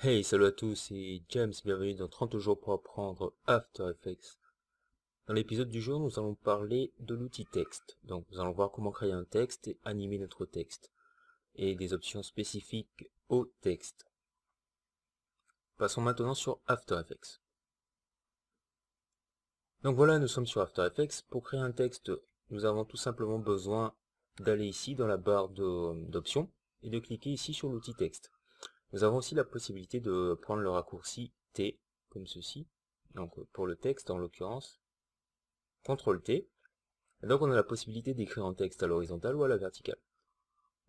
Hey, salut à tous, c'est James, bienvenue dans 30 jours pour apprendre After Effects. Dans l'épisode du jour, nous allons parler de l'outil texte. Donc, nous allons voir comment créer un texte et animer notre texte, et des options spécifiques au texte. Passons maintenant sur After Effects. Donc voilà, nous sommes sur After Effects. Pour créer un texte, nous avons tout simplement besoin d'aller ici dans la barre d'options et de cliquer ici sur l'outil texte. Nous avons aussi la possibilité de prendre le raccourci T, comme ceci. Donc pour le texte en l'occurrence, CTRL T. Et donc on a la possibilité d'écrire un texte à l'horizontale ou à la verticale.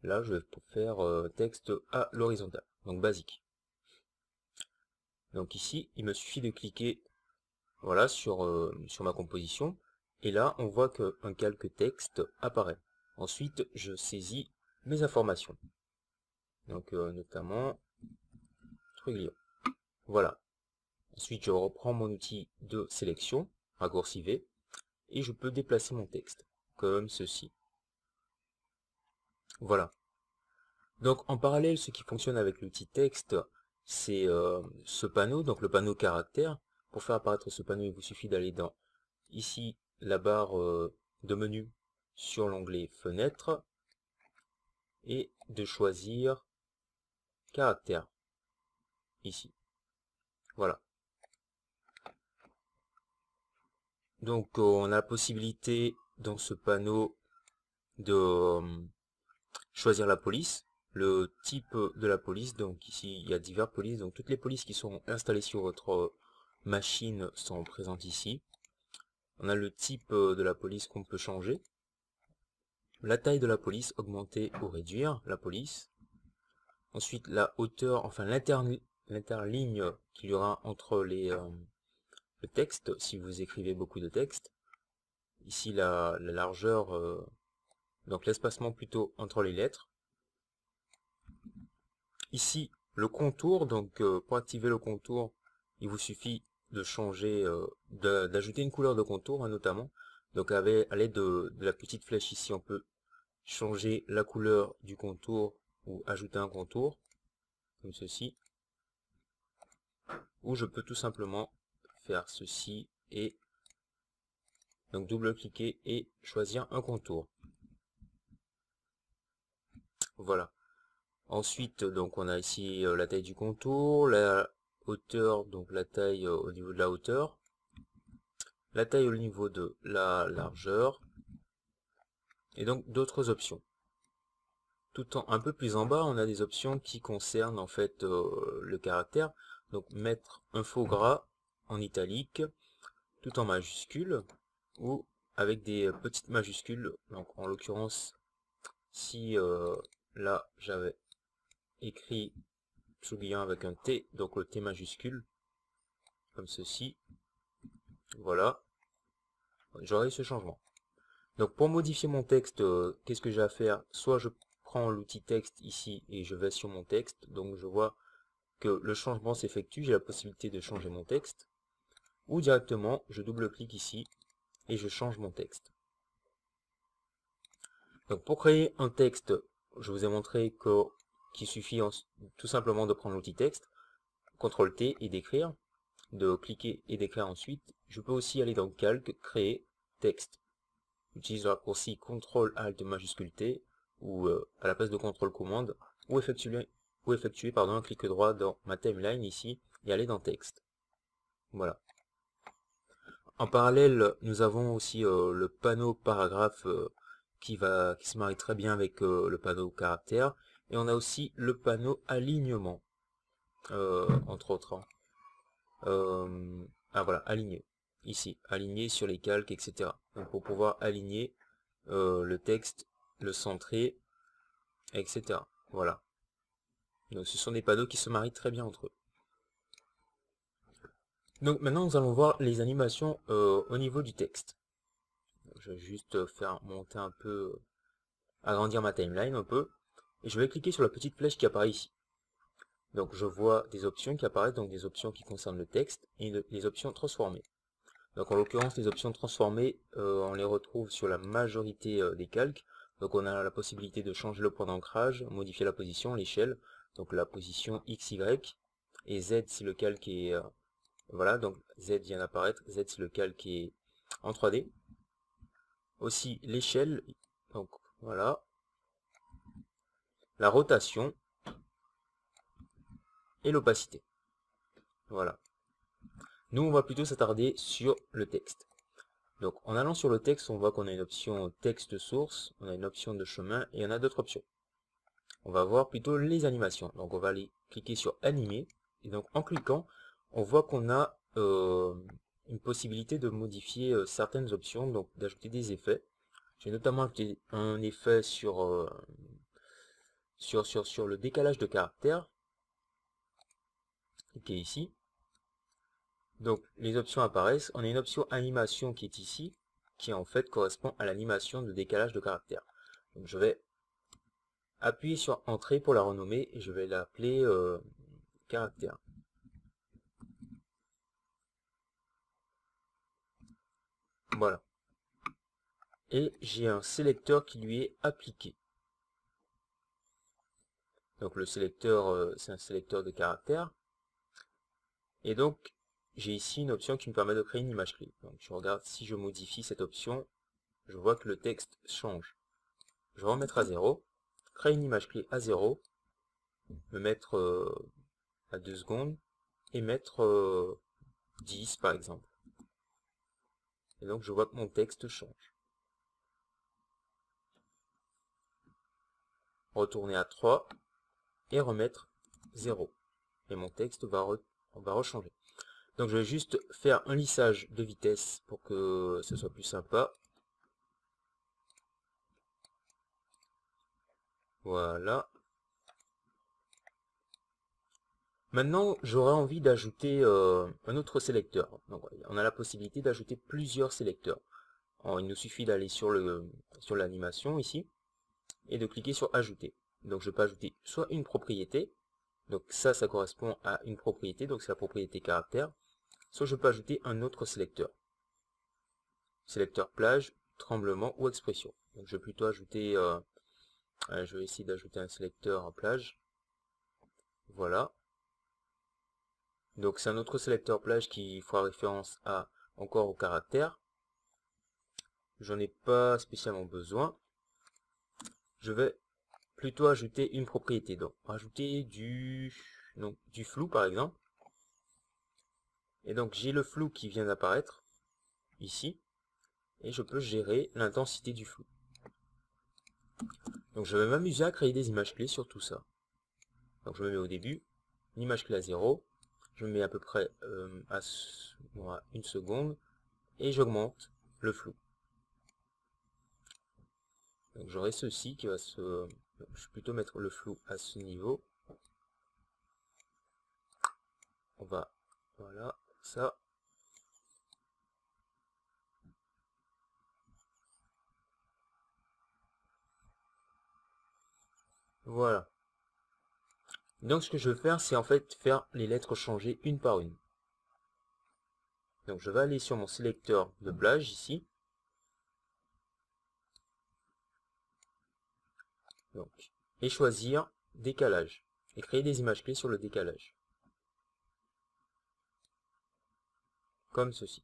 Là je vais faire texte à l'horizontale, donc basique. Donc ici il me suffit de cliquer voilà, sur ma composition. Et là on voit qu'un calque texte apparaît. Ensuite je saisis mes informations. Donc notamment Truglio. Voilà. Ensuite je reprends mon outil de sélection, raccourci V, et je peux déplacer mon texte, comme ceci. Voilà. Donc en parallèle, ce qui fonctionne avec l'outil texte, c'est ce panneau, donc le panneau caractère. Pour faire apparaître ce panneau, il vous suffit d'aller dans, ici, la barre de menu sur l'onglet Fenêtre, et de choisir caractère, ici. Voilà. Donc on a la possibilité dans ce panneau de choisir la police, le type de la police. Donc ici il y a diverses polices, donc toutes les polices qui sont installées sur votre machine sont présentes ici. On a le type de la police qu'on peut changer, la taille de la police, augmenter ou réduire la police, ensuite la hauteur, enfin l'interligne qu'il y aura entre le texte, si vous écrivez beaucoup de texte, ici la largeur, donc l'espacement plutôt entre les lettres, ici le contour. Donc pour activer le contour, il vous suffit de changer, d'ajouter une couleur de contour, hein, notamment. Donc à l'aide de la petite flèche ici, on peut changer la couleur du contour ou ajouter un contour, comme ceci. Ou je peux tout simplement faire ceci et donc double-cliquer et choisir un contour. Voilà. Ensuite, donc on a ici la taille du contour, la hauteur, donc la taille au niveau de la hauteur, la taille au niveau de la largeur, et donc d'autres options. Tout en un peu plus en bas, on a des options qui concernent en fait le caractère. Donc mettre un faux gras en italique, tout en majuscule, ou avec des petites majuscules. Donc en l'occurrence, si là j'avais écrit Tsugiyan avec un T, donc le T majuscule, comme ceci, voilà, j'aurai ce changement. Donc pour modifier mon texte, qu'est-ce que j'ai à faire? Soit je prends l'outil texte ici et je vais sur mon texte, donc je vois que le changement s'effectue, j'ai la possibilité de changer mon texte, ou directement je double-clique ici et je change mon texte. Donc pour créer un texte, je vous ai montré qu'il suffit tout simplement de prendre l'outil texte, CTRL T et d'écrire, de cliquer et d'écrire ensuite. Je peux aussi aller dans Calque, créer, texte. J'utilise le raccourci CTRL ALT majuscule T, ou à la place de CTRL commande, ou effectuer un clic droit dans ma timeline ici, et aller dans texte. Voilà. En parallèle, nous avons aussi le panneau paragraphe qui se marie très bien avec le panneau caractère. Et on a aussi le panneau alignement, entre autres, hein. Ah voilà, aligner. Ici, aligner sur les calques, etc. Donc pour pouvoir aligner le texte, le centrer, etc. Voilà. Donc ce sont des panneaux qui se marient très bien entre eux. Donc maintenant nous allons voir les animations au niveau du texte. Je vais juste faire monter un peu, agrandir ma timeline un peu, et je vais cliquer sur la petite flèche qui apparaît ici. Donc je vois des options qui apparaissent, donc des options qui concernent le texte, et les options transformées. Donc en l'occurrence, les options transformées, on les retrouve sur la majorité des calques. Donc on a la possibilité de changer le point d'ancrage, modifier la position, l'échelle, donc la position X, Y. et Z si le calque est... voilà, donc Z vient d'apparaître, Z si le calque est en 3D. Aussi l'échelle, donc voilà, la rotation et l'opacité. Voilà. Nous, on va plutôt s'attarder sur le texte. Donc, en allant sur le texte, on voit qu'on a une option texte source, on a une option de chemin et on a d'autres options. On va voir plutôt les animations. Donc, on va aller cliquer sur animer. Et donc, en cliquant, on voit qu'on a une possibilité de modifier certaines options, donc d'ajouter des effets. J'ai notamment ajouté un effet sur le décalage de caractères, qui est ici. Donc les options apparaissent. On a une option animation qui est ici, qui en fait correspond à l'animation de décalage de caractère. Donc je vais appuyer sur entrée pour la renommer et je vais l'appeler caractère. Voilà. Et j'ai un sélecteur qui lui est appliqué. Donc le sélecteur, c'est un sélecteur de caractère. Et donc j'ai ici une option qui me permet de créer une image clé. Donc je regarde si je modifie cette option, je vois que le texte change. Je vais remettre à 0, créer une image clé à 0, me mettre à 2 secondes et mettre 10 par exemple. Et donc je vois que mon texte change. Retourner à 3 et remettre 0. Et mon texte va rechanger. Donc je vais juste faire un lissage de vitesse pour que ce soit plus sympa. Voilà. Maintenant, j'aurais envie d'ajouter un autre sélecteur. Donc, on a la possibilité d'ajouter plusieurs sélecteurs. Alors, il nous suffit d'aller sur l'animation ici et de cliquer sur ajouter. Donc je peux ajouter soit une propriété, donc ça correspond à une propriété, donc c'est la propriété caractère, soit je peux ajouter un autre sélecteur. Sélecteur plage, tremblement ou expression. Donc je vais plutôt ajouter, je vais essayer d'ajouter un sélecteur plage. Voilà. Donc c'est un autre sélecteur plage qui fera référence encore au caractère. J'en ai pas spécialement besoin. Je vais plutôt ajouter une propriété. Donc rajouter du flou par exemple. Et donc j'ai le flou qui vient d'apparaître ici. Et je peux gérer l'intensité du flou. Donc je vais m'amuser à créer des images clés sur tout ça. Donc je me mets au début, une image clé à 0. Je me mets à peu près à 1 seconde. Et j'augmente le flou. Donc j'aurai ceci qui va se... Je vais plutôt mettre le flou à ce niveau. On va... Voilà, ça. Voilà. Donc ce que je vais faire, c'est en fait faire les lettres changer une par une. Donc je vais aller sur mon sélecteur de plage ici. Donc, et choisir décalage. Et créer des images clés sur le décalage. Comme ceci.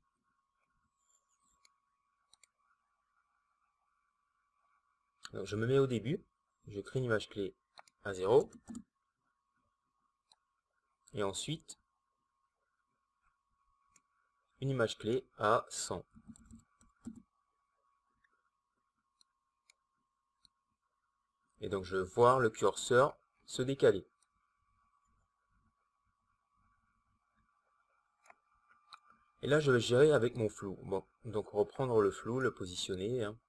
Donc je me mets au début. Je crée une image clé à 0. Et ensuite, une image clé à 100. Et donc je vais voir le curseur se décaler. Et là je vais gérer avec mon flou. Bon, donc reprendre le flou, le positionner. Hein.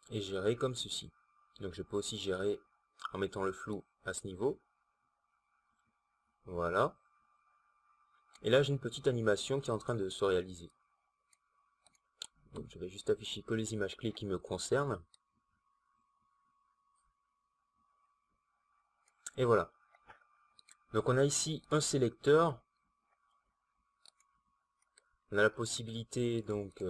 Et gérer comme ceci. Donc je peux aussi gérer en mettant le flou à ce niveau. Voilà. Et là j'ai une petite animation qui est en train de se réaliser. Donc je vais juste afficher que les images clés qui me concernent. Et voilà. Donc on a ici un sélecteur. On a la possibilité donc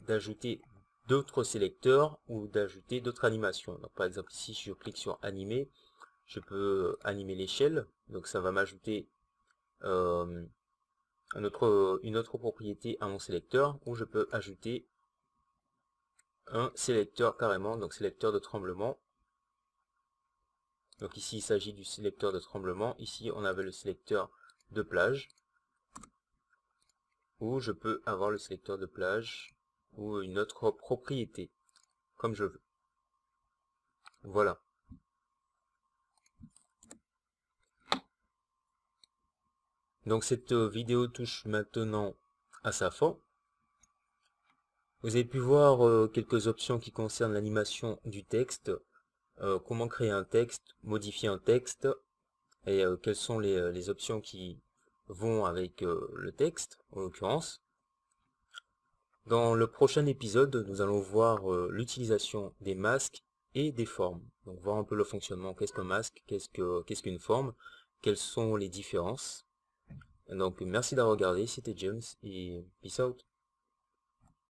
d'ajouter d'autres sélecteurs ou d'ajouter d'autres animations. Donc, par exemple, ici, si je clique sur animer, je peux animer l'échelle. Donc, ça va m'ajouter une autre propriété à mon sélecteur, ou je peux ajouter un sélecteur carrément, donc sélecteur de tremblement. Donc ici, il s'agit du sélecteur de tremblement. Ici, on avait le sélecteur de plage, ou je peux avoir le sélecteur de plage ou une autre propriété, comme je veux. Voilà. Donc cette vidéo touche maintenant à sa fin. Vous avez pu voir quelques options qui concernent l'animation du texte, comment créer un texte, modifier un texte, et quelles sont les options qui vont avec le texte, en l'occurrence. Dans le prochain épisode, nous allons voir l'utilisation des masques et des formes. Donc voir un peu le fonctionnement, qu'est-ce qu'un masque, qu'est-ce qu'une forme, quelles sont les différences. Donc merci d'avoir regardé, c'était James et peace out.